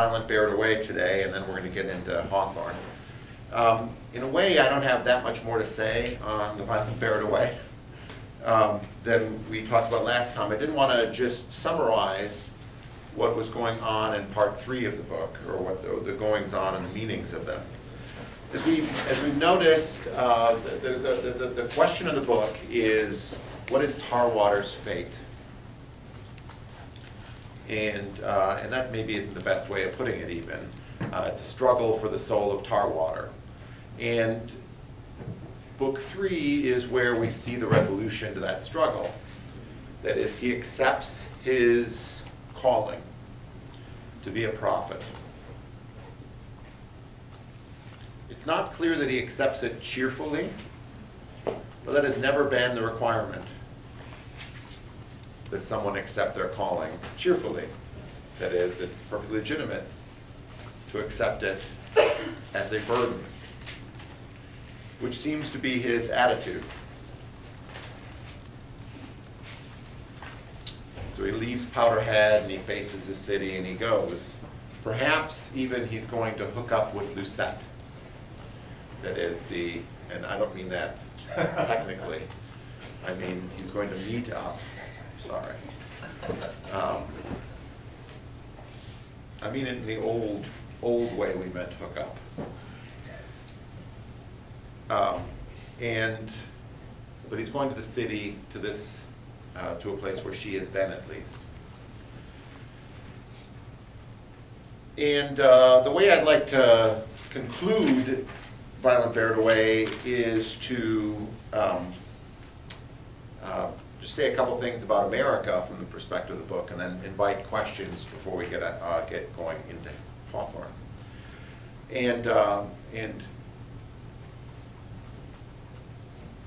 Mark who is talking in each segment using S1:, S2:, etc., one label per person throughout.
S1: Violent Bear It Away today, and then we're going to get into Hawthorne. In a way, I don't have that much more to say on the Violent Bear It Away than we talked about last time. I didn't want to just summarize what was going on in part 3 of the book, or what the goings-on and the meanings of them. As we've noticed, the question of the book is, what is Tarwater's fate? And that maybe isn't the best way of putting it even. It's a struggle for the soul of Tarwater. And book 3 is where we see the resolution to that struggle. That is, he accepts his calling to be a prophet. It's not clear that he accepts it cheerfully, but that has never been the requirement, that someone accept their calling cheerfully. That is, it's perfectly legitimate to accept it as a burden, which seems to be his attitude. So he leaves Powderhead and he faces the city and he goes. Perhaps even he's going to hook up with Lucette. That is and I don't mean that technically. I mean he's going to meet up. Sorry. I mean it in the old way we meant hook up. But he's going to the city, to a place where she has been at least. And the way I'd like to conclude Violent Bear It Away is to just say a couple things about America from the perspective of the book, and then invite questions before we get going into Hawthorne. And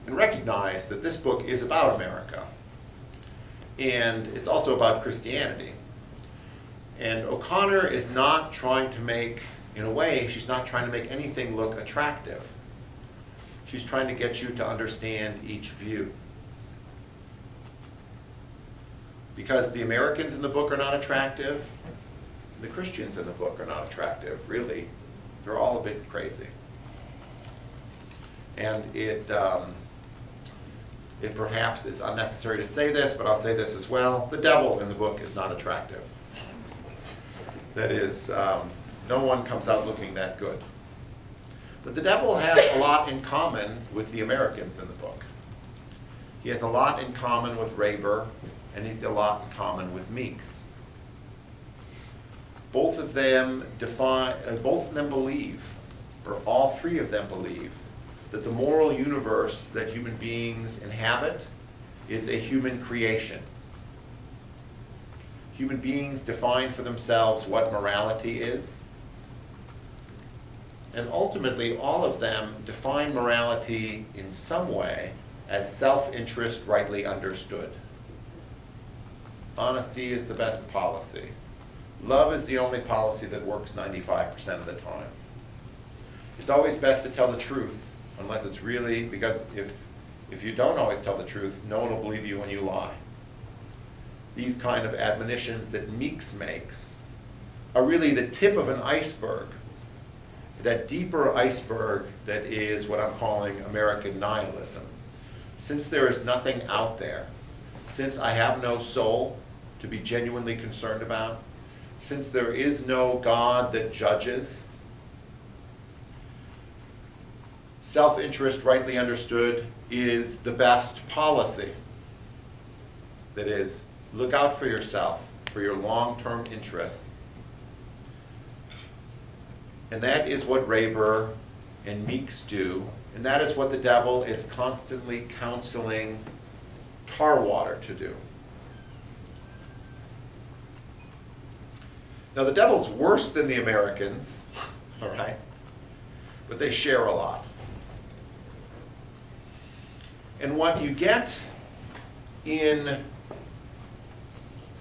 S1: recognize that this book is about America. And it's also about Christianity. And O'Connor is not trying to make, in a way, she's not trying to make anything look attractive. She's trying to get you to understand each view. Because the Americans in the book are not attractive, the Christians in the book are not attractive, really. They're all a bit crazy. And it perhaps is unnecessary to say this, but I'll say this as well. The devil in the book is not attractive. That is, no one comes out looking that good. But the devil has a lot in common with the Americans in the book. He has a lot in common with Raber, and he has a lot in common with Meeks. Both of them believe, or all three of them believe, that the moral universe that human beings inhabit is a human creation. Human beings define for themselves what morality is. And ultimately, all of them define morality in some way as self-interest rightly understood. Honesty is the best policy. Love is the only policy that works 95% of the time. It's always best to tell the truth, unless it's really, because if you don't always tell the truth, no one will believe you when you lie. These kind of admonitions that Meeks makes are really the tip of an iceberg, that deeper iceberg that is what I'm calling American nihilism. Since there is nothing out there, since I have no soul to be genuinely concerned about, since there is no God that judges, self-interest rightly understood is the best policy. That is, look out for yourself, for your long-term interests. And that is what Raber and Meeks do, and that is what the devil is constantly counseling Tarwater to do. Now the devil's worse than the Americans, all right? But they share a lot. And what you get in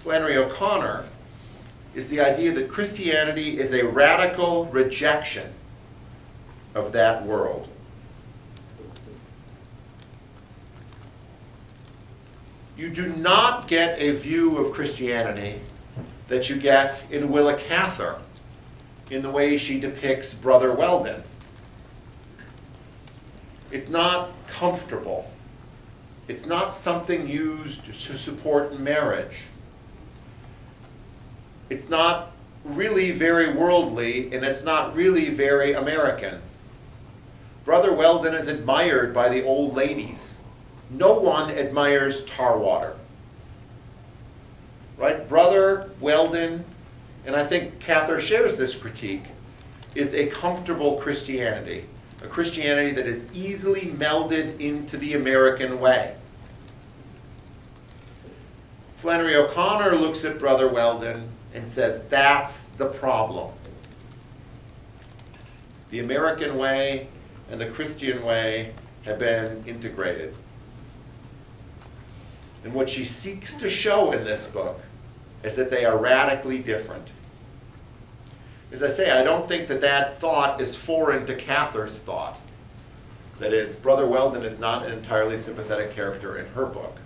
S1: Flannery O'Connor is the idea that Christianity is a radical rejection of that world. You do not get a view of Christianity that you get in Willa Cather in the way she depicts Brother Weldon. It's not comfortable. It's not something used to support marriage. It's not really very worldly, and it's not really very American. Brother Weldon is admired by the old ladies. No one admires Tarwater. Right? Brother Weldon, and I think Cather shares this critique, is a comfortable Christianity. A Christianity that is easily melded into the American way. Flannery O'Connor looks at Brother Weldon and says, that's the problem. The American way and the Christian way have been integrated. And what she seeks to show in this book is that they are radically different. As I say, I don't think that that thought is foreign to Cather's thought. That is, Brother Weldon is not an entirely sympathetic character in her book.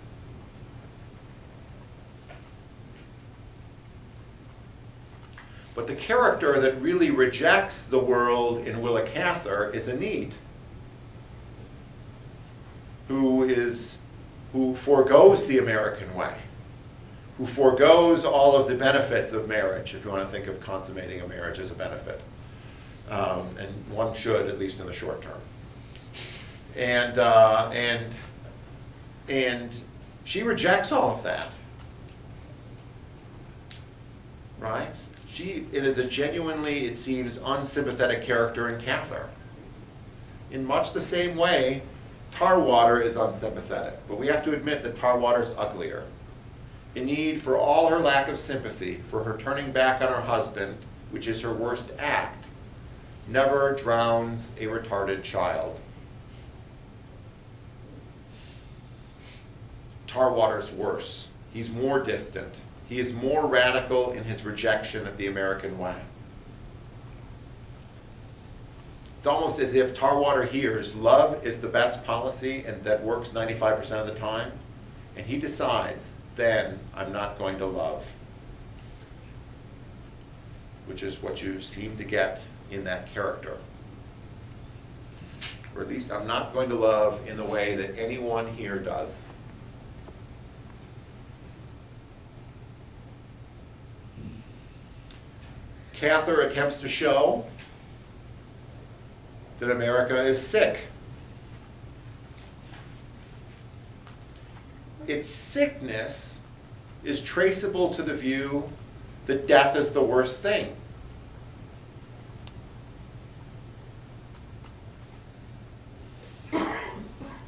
S1: But the character that really rejects the world in Willa Cather is Enid, who forgoes the American way, who forgoes all of the benefits of marriage, if you want to think of consummating a marriage as a benefit. And one should, at least in the short term. And she rejects all of that, right? It is a genuinely, it seems, unsympathetic character in Cather. In much the same way, Tarwater is unsympathetic, but we have to admit that Tarwater is uglier. Enid, for all her lack of sympathy, for her turning back on her husband, which is her worst act, never drowns a retarded child. Tarwater's worse. He's more distant. He is more radical in his rejection of the American way. It's almost as if Tarwater hears love is the best policy and that works 95% of the time, and he decides, then I'm not going to love, which is what you seem to get in that character. Or at least I'm not going to love in the way that anyone here does. Cather attempts to show that America is sick. Its sickness is traceable to the view that death is the worst thing.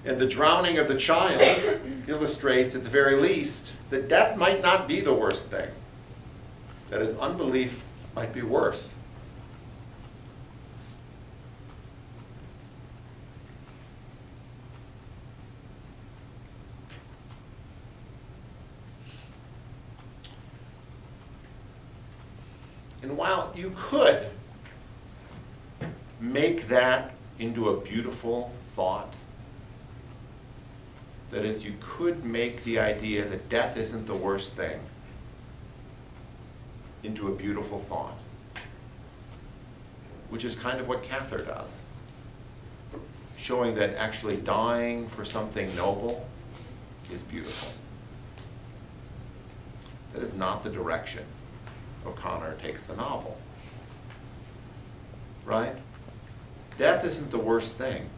S1: And the drowning of the child illustrates, at the very least, that death might not be the worst thing. That is, unbelief might be worse. And while you could make that into a beautiful thought, that is, you could make the idea that death isn't the worst thing into a beautiful thought, which is kind of what Cather does, showing that actually dying for something noble is beautiful. That is not the direction O'Connor takes the novel, right? Death isn't the worst thing.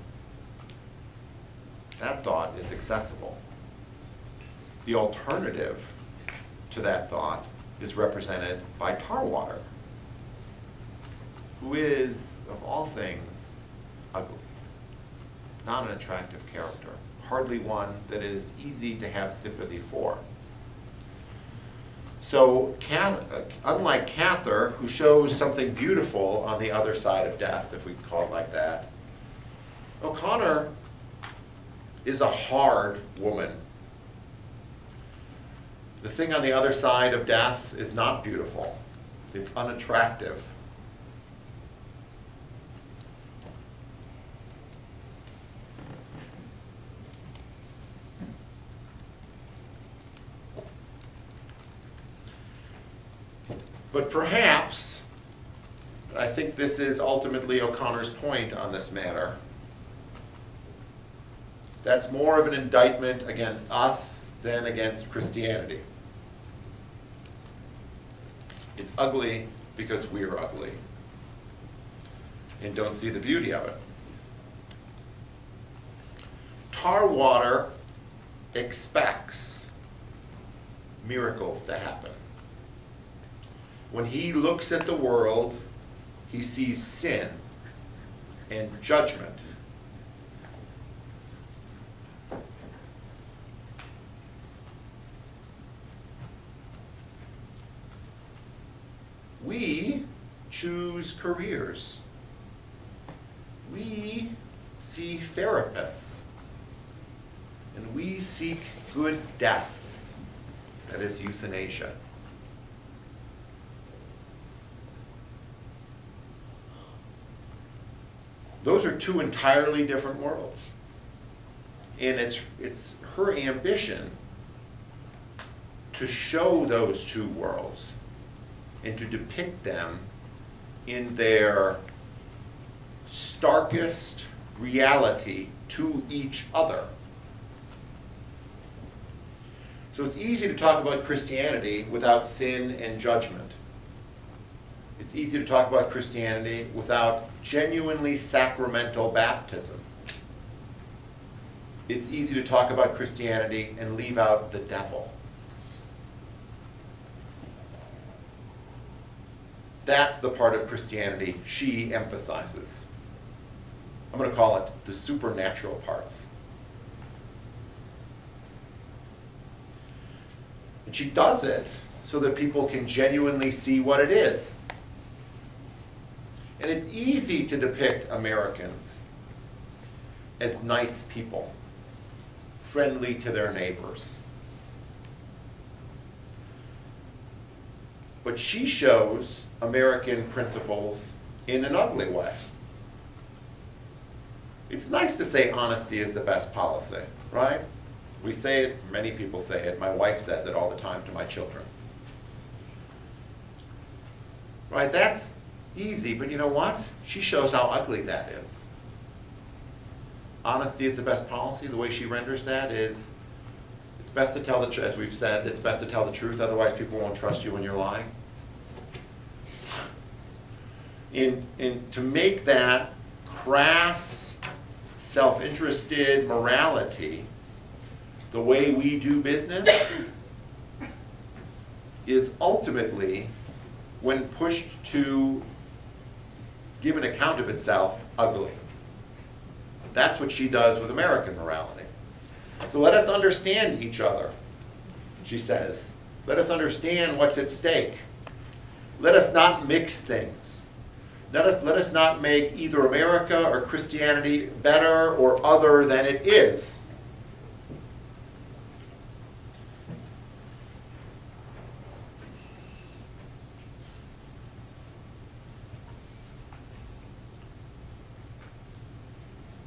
S1: That thought is accessible. The alternative to that thought is represented by Tarwater, who is, of all things, ugly. Not an attractive character. Hardly one that it is easy to have sympathy for. So, unlike Cather, who shows something beautiful on the other side of death, if we call it like that, O'Connor is a hard woman. The thing on the other side of death is not beautiful. It's unattractive. But perhaps I think this is ultimately O'Connor's point on this matter. That's more of an indictment against us than against Christianity. It's ugly because we're ugly and don't see the beauty of it. Tarwater expects miracles to happen. When he looks at the world, he sees sin and judgment. We choose careers. We see therapists. And we seek good deaths. That is euthanasia. Those are two entirely different worlds. And it's her ambition to show those two worlds and to depict them in their starkest reality to each other. So it's easy to talk about Christianity without sin and judgment. It's easy to talk about Christianity without genuinely sacramental baptism. It's easy to talk about Christianity and leave out the devil. That's the part of Christianity she emphasizes. I'm going to call it the supernatural parts. And she does it so that people can genuinely see what it is. And it's easy to depict Americans as nice people, friendly to their neighbors. But she shows American principles in an ugly way. It's nice to say honesty is the best policy, right? We say it, many people say it, my wife says it all the time to my children. Right, that's easy, but you know what? She shows how ugly that is. Honesty is the best policy. The way she renders that is, it's best to tell the truth, as we've said, it's best to tell the truth, otherwise people won't trust you when you're lying. To make that crass, self-interested morality the way we do business is ultimately, when pushed to give an account of itself, ugly. That's what she does with American morality. So let us understand each other, she says. Let us understand what's at stake. Let us not mix things. Let us not make either America or Christianity better or other than it is.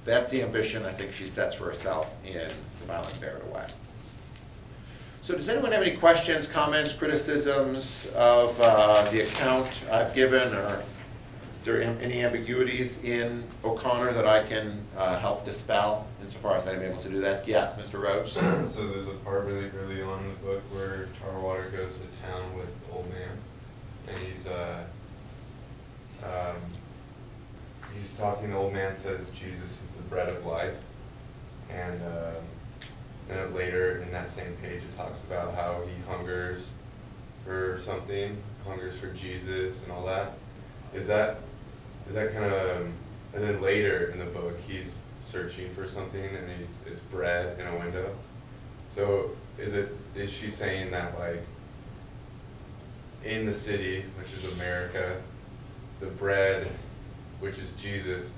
S1: That's the ambition I think she sets for herself in The Violent Bear Away. So does anyone have any questions, comments, criticisms of the account I've given, or is there any ambiguities in O'Connor that I can help dispel insofar as I'm able to do that? Yes, Mr. Rhodes?
S2: So there's a part really early on in the book where Tarwater goes to town with the old man, and he's talking, the old man says Jesus is the bread of life, and then later in that same page it talks about how he hungers for something, hungers for Jesus and all that. Is that kind of, and then later in the book he's searching for something and it's bread in a window. So is she saying that, like, in the city, which is America, the bread, which is Jesus,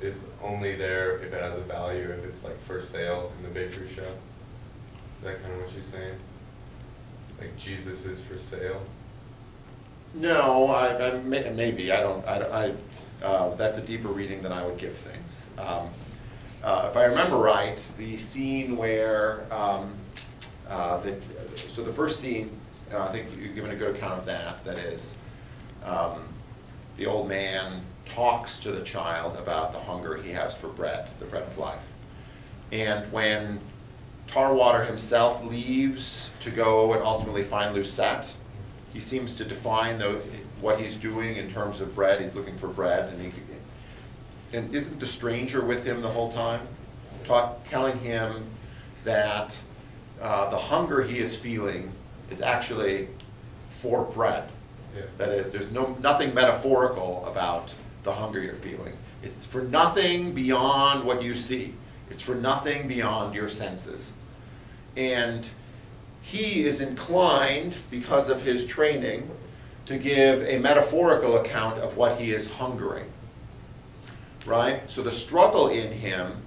S2: is only there if it has a value, if it's like for sale in the bakery shop? Is that kind of what she's saying? Like Jesus is for sale?
S1: No, maybe. That's a deeper reading than I would give things. If I remember right, the scene where, so the first scene, I think you've given a good account of that, that is, the old man talks to the child about the hunger he has for bread, the bread of life. And when Tarwater himself leaves to go and ultimately find Lucette, he seems to define what he's doing in terms of bread. He's looking for bread, and isn't the stranger with him the whole time, telling him that the hunger he is feeling is actually for bread.
S2: Yeah.
S1: That is, there's nothing metaphorical about the hunger you're feeling. It's for nothing beyond what you see. It's for nothing beyond your senses. And he is inclined, because of his training, to give a metaphorical account of what he is hungering. Right? So the struggle in him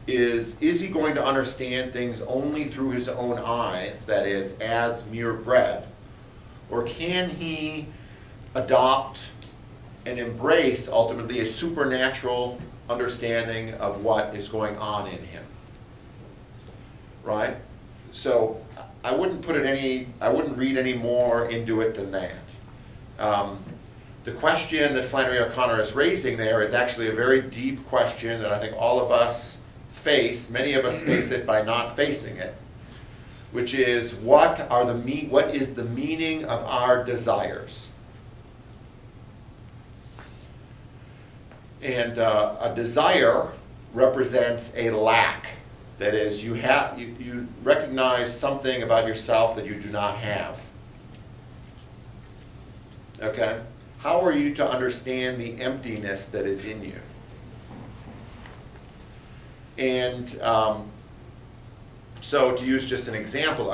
S1: is he going to understand things only through his own eyes, that is, as mere bread? Or can he adopt and embrace, ultimately, a supernatural understanding of what is going on in him? Right? So I wouldn't read any more into it than that. The question that Flannery O'Connor is raising there is actually a very deep question that I think all of us face. Many of us face it by not facing it, which is what is the meaning of our desires? And a desire represents a lack. That is, you recognize something about yourself that you do not have. Okay? How are you to understand the emptiness that is in you? And so to use just an example,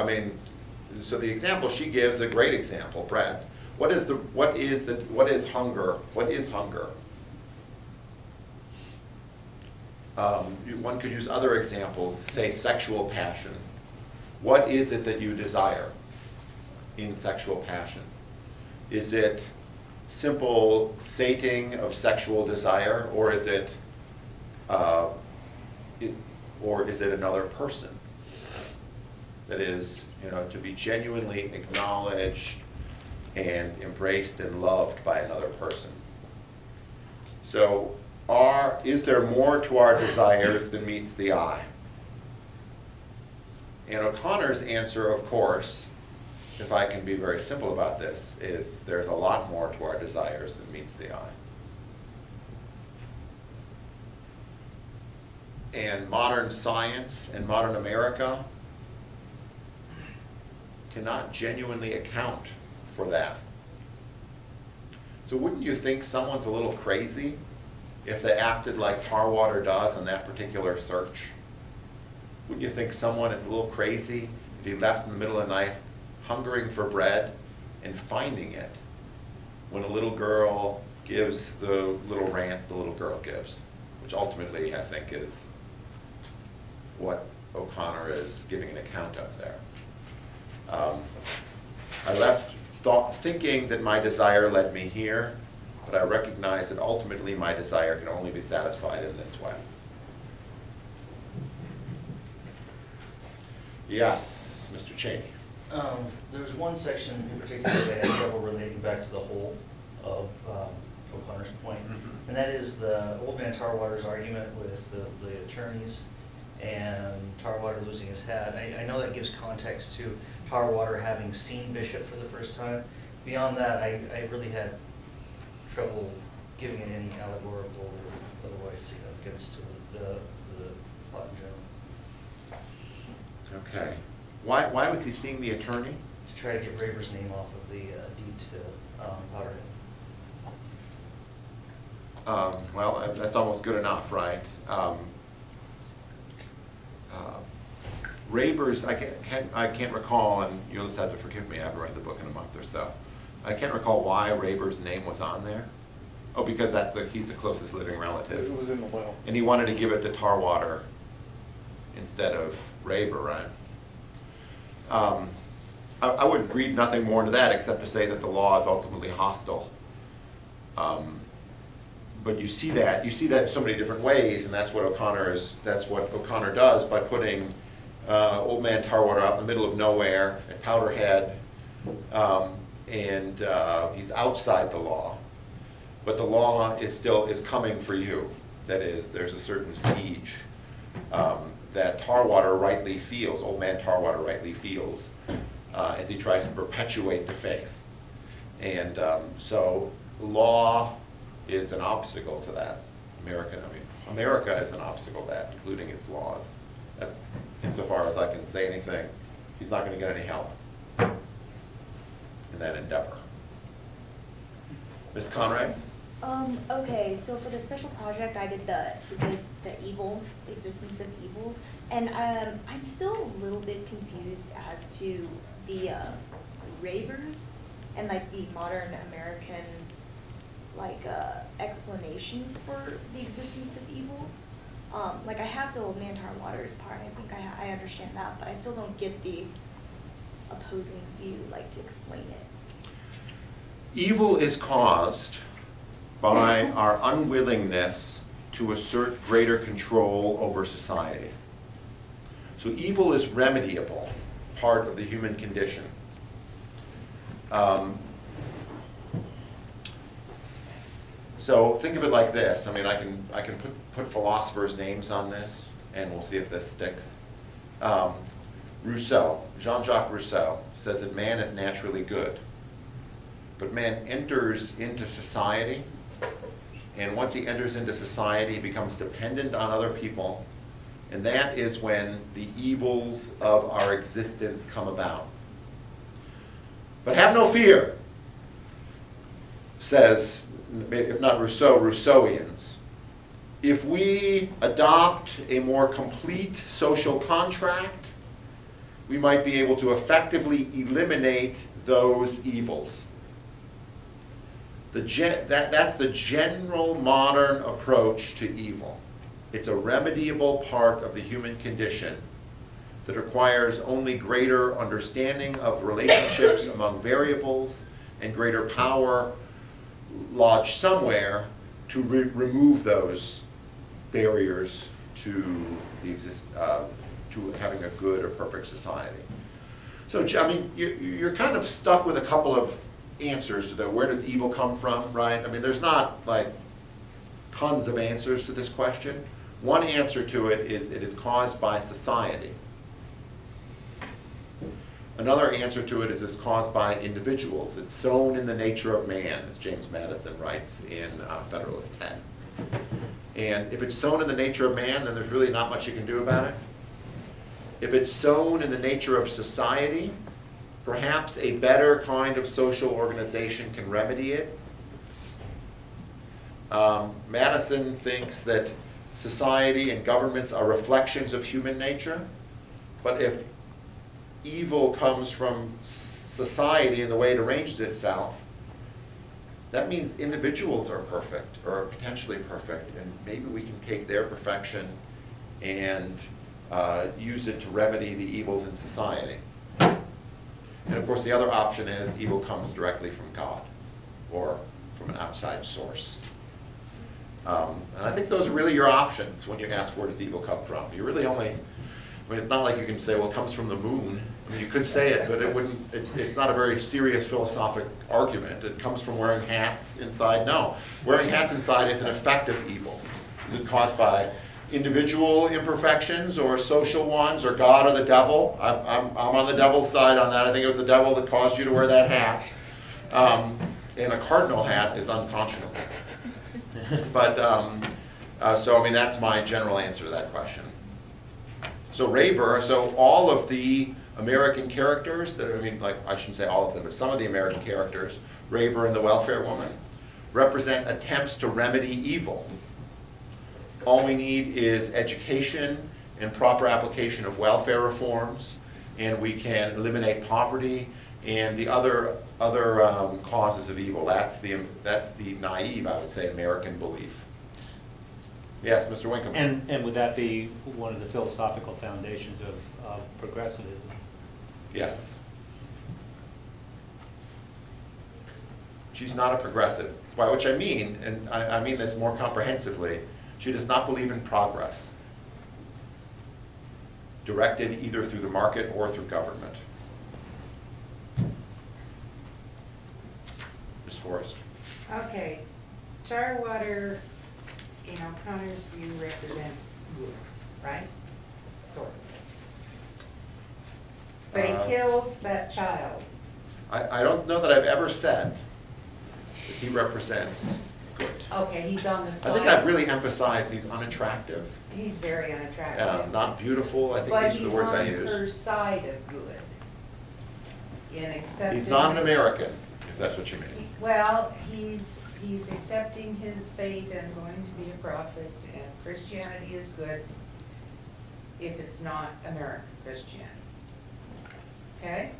S1: so the example she gives is a great example, bread. What is hunger? What is hunger? One could use other examples, say sexual passion. What is it that you desire in sexual passion? Is it simple sating of sexual desire, or is it another person? That is, to be genuinely acknowledged and embraced and loved by another person. So, is there more to our desires than meets the eye? And O'Connor's answer, of course, if I can be very simple about this, is there's a lot more to our desires than meets the eye. And modern science and modern America cannot genuinely account for that. So wouldn't you think someone's a little crazy if they acted like Tarwater does on that particular search? Wouldn't you think someone is a little crazy if he left in the middle of the night hungering for bread and finding it when a little girl gives the little rant the little girl gives, which ultimately I think is what O'Connor is giving an account of there. I left thinking that my desire led me here, but I recognize that ultimately my desire can only be satisfied in this way. Yes, Mr. Cheney.
S3: There was one section in particular that I had trouble relating back to the whole of O'Connor's point, and that is the old man Tarwater's argument with the attorneys and Tarwater losing his hat. I know that gives context to Tarwater having seen Bishop for the first time. Beyond that, I really had trouble giving it any allegorical or otherwise significance to the plot in general.
S1: Okay. Why was he seeing the attorney?
S3: To try to get Raver's name off of the deed to Powderhead.
S1: Well, that's almost good enough, right? Raber's, I can't recall, and you'll just have to forgive me, I haven't read the book in a month or so. I can't recall why Raber's name was on there. Oh, because he's the closest living relative.
S4: It was in the will.
S1: And he wanted to give it to Tarwater instead of Raber, right? I would read nothing more into that except to say that the law is ultimately hostile. But you see that in so many different ways, and that's what O'Connor does by putting old man Tarwater out in the middle of nowhere at Powderhead, and he's outside the law. but the law is coming for you. That is, there's a certain siege that Tarwater rightly feels, old man Tarwater rightly feels, as he tries to perpetuate the faith. And so law is an obstacle to that. America is an obstacle to that, including its laws. That's insofar as I can say anything. He's not going to get any help in that endeavor. Ms. Conrad?
S4: Okay, so for the special project, I did the evil, existence of evil, and I'm still a little bit confused as to the ravers and like the modern American explanation for the existence of evil. Like I have the old man Tarwater's part, I think I understand that, but I still don't get the opposing view, like to explain it.
S1: Evil is caused by our unwillingness to assert greater control over society. So evil is remediable, part of the human condition. So think of it like this. I mean, I can put philosophers' names on this, and we'll see if this sticks. Rousseau, Jean-Jacques Rousseau, says that man is naturally good, but man enters into society, and once he enters into society, he becomes dependent on other people, and that is when the evils of our existence come about. But have no fear, says, if not Rousseau, Rousseauians. If we adopt a more complete social contract, we might be able to effectively eliminate those evils. That's the general modern approach to evil. It's a remediable part of the human condition that requires only greater understanding of relationships among variables and greater power lodged somewhere to remove those barriers to to having a good or perfect society. So, I mean, you're kind of stuck with a couple of answers to where does evil come from, right? I mean, there's not like tons of answers to this question. One answer to it is caused by society. Another answer to it is it's caused by individuals. It's sown in the nature of man, as James Madison writes in Federalist 10. And if it's sown in the nature of man, then there's really not much you can do about it. If it's sown in the nature of society, perhaps a better kind of social organization can remedy it. Madison thinks that society and governments are reflections of human nature, but if evil comes from society and the way it arranges itself, that means individuals are perfect or potentially perfect, and maybe we can take their perfection and use it to remedy the evils in society. And of course the other option is evil comes directly from God or from an outside source. And I think those are really your options when you ask where does evil come from. You really only, I mean, it's not like you can say, well, it comes from the moon. I mean, you could say it, but it wouldn't, it's not a very serious philosophic argument. It comes from wearing hats inside. No, wearing hats inside is an effective evil. Is it caused by individual imperfections or social ones or God or the devil? I'm on the devil's side on that. I think it was the devil that caused you to wear that hat. And a cardinal hat is unconscionable. But, so I mean, that's my general answer to that question. So Raber, so all of the American characters that, I mean, like, I shouldn't say all of them, but some of the American characters, Raber and the welfare woman, represent attempts to remedy evil. All we need is education and proper application of welfare reforms, and we can eliminate poverty and the other causes of evil. That's the naive, I would say, American belief. Yes, Mr. Winkleman.
S5: And would that be one of the philosophical foundations of progressivism?
S1: Yes. She's not a progressive, by which I mean, and I mean this more comprehensively, she does not believe in progress, directed either through the market or through government. Ms. Forrest.
S6: Okay, Tarwater, in O'Connor's view, represents good, right? Sort of. But he kills that child.
S1: I don't know that I've ever said that he represents good.
S6: Okay, he's on the
S1: I
S6: side.
S1: think I've really emphasized he's unattractive,
S6: He's very unattractive.
S1: not beautiful. I think
S6: But
S1: these are the words I
S6: he's on her
S1: use.
S6: side of good. In accepting.
S1: He's not an American, if that's what you mean.
S6: Well, he's accepting his fate and going to be a prophet, and Christianity is good if it's not American Christianity. Okay?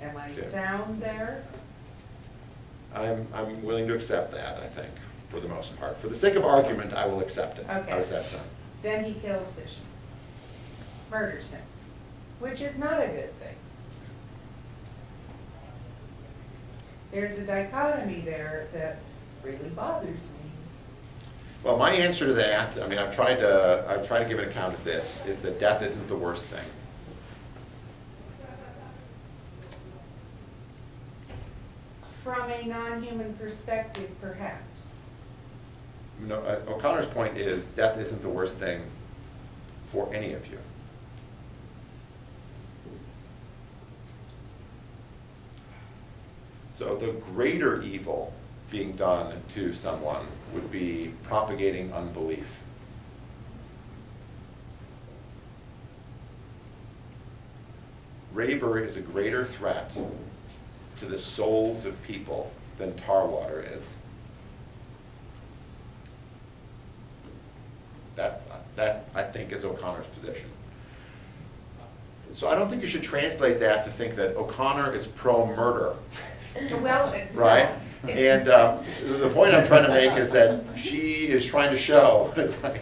S6: Am I
S1: Okay.
S6: sound there?
S1: I'm willing to accept that, I think, for the most part. For the sake of argument, I will accept it.
S6: Okay.
S1: How does that sound?
S6: Then he kills Bishop, murders him, which is not a good thing. There's a dichotomy there that really bothers me.
S1: Well, my answer to that, I mean, I've tried to give an account of this, is that death isn't the worst thing.
S6: From a non-human perspective, perhaps.
S1: No, O'Connor's point is death isn't the worst thing for any of you. So the greater evil being done to someone would be propagating unbelief. Rayburn is a greater threat to the souls of people than Tarwater is. That, I think, is O'Connor's position. So I don't think you should translate that to think that O'Connor is pro-murder,
S6: Well,
S1: right? And the point I'm trying to make is that she is trying to show, it's like,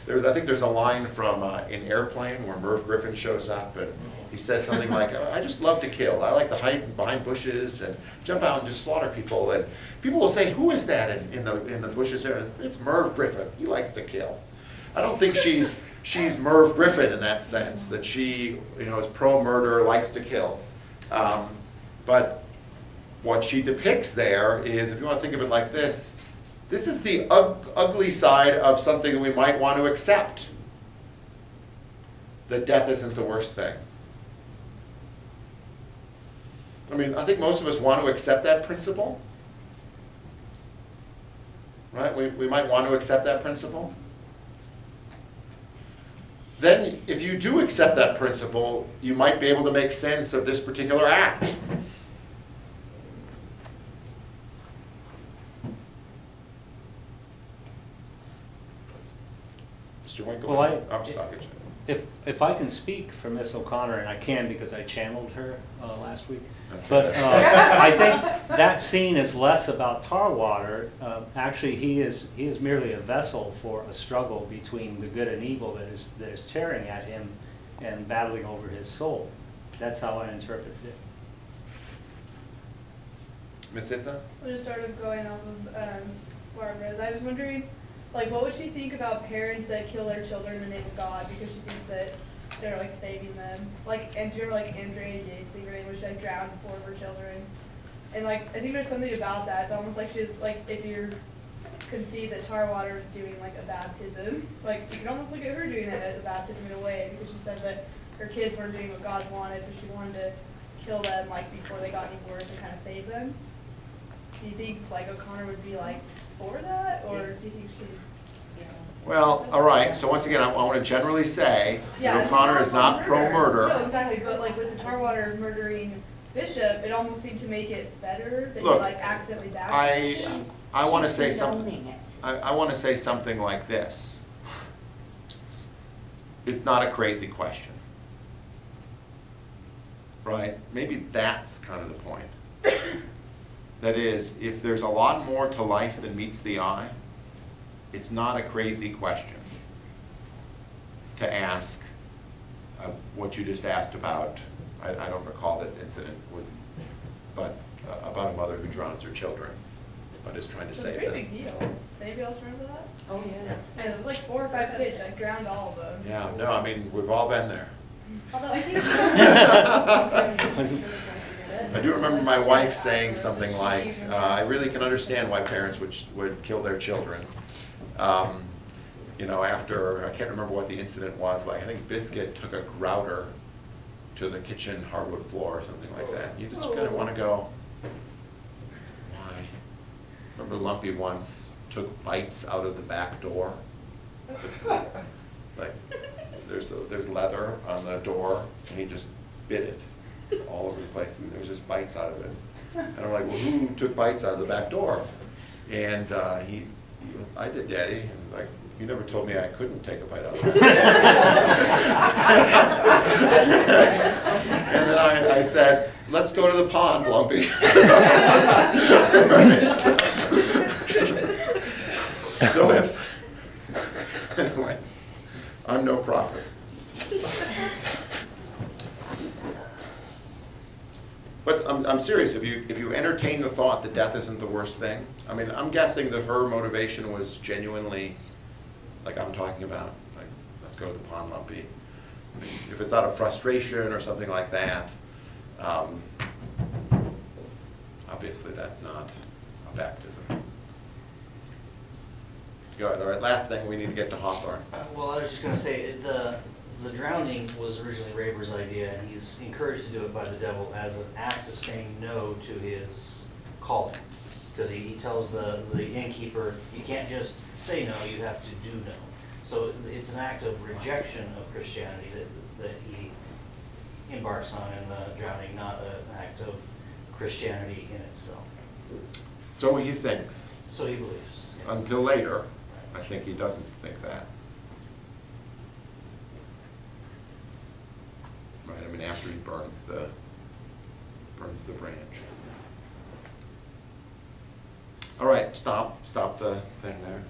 S1: I think there's a line from in Airplane where Merv Griffin shows up and he says something like, I just love to kill. I like to hide behind bushes and jump out and just slaughter people. And people will say, who is that in the bushes there? It's Merv Griffin. He likes to kill. I don't think she's Merv Griffin in that sense, that she is pro-murder, likes to kill. But what she depicts there is, if you want to think of it like this is the ugly side of something that we might want to accept. That death isn't the worst thing. I mean, I think most of us want to accept that principle. Right? We might want to accept that principle. Then, if you do accept that principle, you might be able to make sense of this particular act. Mr. Winkle?
S5: Well,
S1: I'm sorry.
S5: If I can speak for Miss O'Connor, and I can because I channeled her last week, but I think that scene is less about Tarwater. Actually, he is merely a vessel for a struggle between the good and evil that is tearing at him and battling over his soul. That's how I interpret it.
S1: Ms. Itza?
S7: We're just sort of going off of Barbara's. I was wondering, like, what would she think about parents that kill their children in the name of God because she thinks that they're, like, saving them? Like, and do you remember, like, Andrea Yates, where she, like, drowned 4 of her children? And, like, I think there's something about that. It's almost like she's, like, if you can see that Tarwater is doing, like, a baptism, like, you can almost look at her doing that as a baptism in a way, because she said that her kids weren't doing what God wanted, so she wanted to kill them, like, before they got any worse and kind of save them. Do you think, like, O'Connor would be, like, for that, or do you think she?
S1: Well, all right, so once again, I want to generally say that O'Connor is not pro-murder.
S7: No, exactly, but like with the Tarwater murdering Bishop, it almost seemed to make it better that
S1: Look,
S7: he like accidentally baptized.
S1: I want to
S6: She's
S1: say something.
S6: condoning it.
S1: I want to say something like this. It's not a crazy question. Right? Maybe that's kind of the point. That is, if there's a lot more to life than meets the eye, it's not a crazy question to ask what you just asked about. I don't recall this incident, but about a mother who drowns her children, but is trying to
S7: It's a
S1: save
S7: pretty
S1: them.
S7: big deal. Does anybody else remember that?
S6: Oh, yeah.
S7: And it was like 4 or 5 kids, like drowned all of them.
S1: Yeah, no, I mean, we've all been there.
S4: Although I think
S1: I do remember my wife saying something like, I really can understand why parents would kill their children. You know, after, I can't remember what the incident was, like I think Biscuit took a grouter to the kitchen hardwood floor or something like that. You just kind of want to go, why? Remember Lumpy once took bites out of the back door? Like, there's leather on the door, and he just bit it all over the place, and there was just bites out of it. And I'm like, well, who took bites out of the back door? And I did, Daddy. And like, you never told me I couldn't take a bite out of it. And then I said, let's go to the pond, Lumpy. So anyways, I'm no prophet. But I'm serious, if you entertain the thought that death isn't the worst thing, I mean, I'm guessing that her motivation was genuinely, like I'm talking about, like, let's go to the pond, Lumpy. I mean, if it's out of frustration or something like that, obviously that's not a baptism. Good, all right, last thing, we need to get to Hawthorne.
S3: Well, I was just gonna say, the drowning was originally Raber's idea, and he's encouraged to do it by the devil as an act of saying no to his calling. Because he tells the innkeeper, you can't just say no, you have to do no. So it's an act of rejection of Christianity that he embarks on in the drowning, not an act of Christianity in itself.
S1: So he thinks.
S3: So he believes. Yes.
S1: Until later, I think he doesn't think that. Right, I mean, after he burns the branch. All right, stop the thing there.